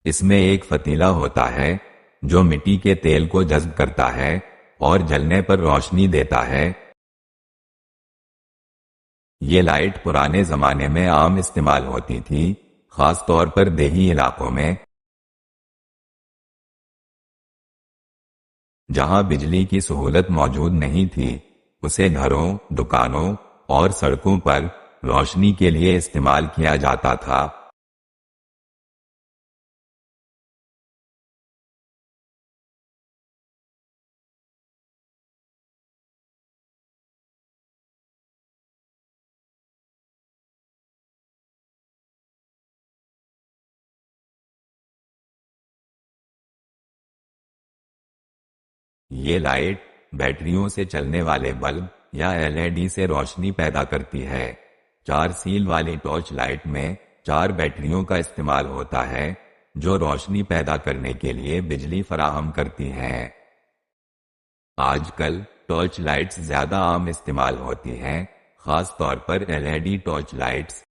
اس میں ایک فتیلہ ہوتا ہے جو مٹی کے تیل کو جذب کرتا ہے اور جلنے پر روشنی دیتا ہے۔ یہ لائٹ پرانے زمانے میں عام استعمال ہوتی تھی، خاص طور پر دیہی علاقوں میں، جہاں بجلی کی سہولت موجود نہیں تھی۔ اسے گھروں، دکانوں اور سڑکوں پر روشنی کے لیے استعمال کیا جاتا تھا۔ یہ لائٹ بیٹریوں سے چلنے والے بلب یا LED سے روشنی پیدا کرتی ہے۔ 4 سیل والی ٹارچ لائٹ میں 4 بیٹریوں کا استعمال ہوتا ہے جو روشنی پیدا کرنے کے لیے بجلی فراہم کرتی ہیں۔ آج کل ٹارچ لائٹس زیادہ عام استعمال ہوتی ہیں، خاص طور پر LED ٹارچ لائٹس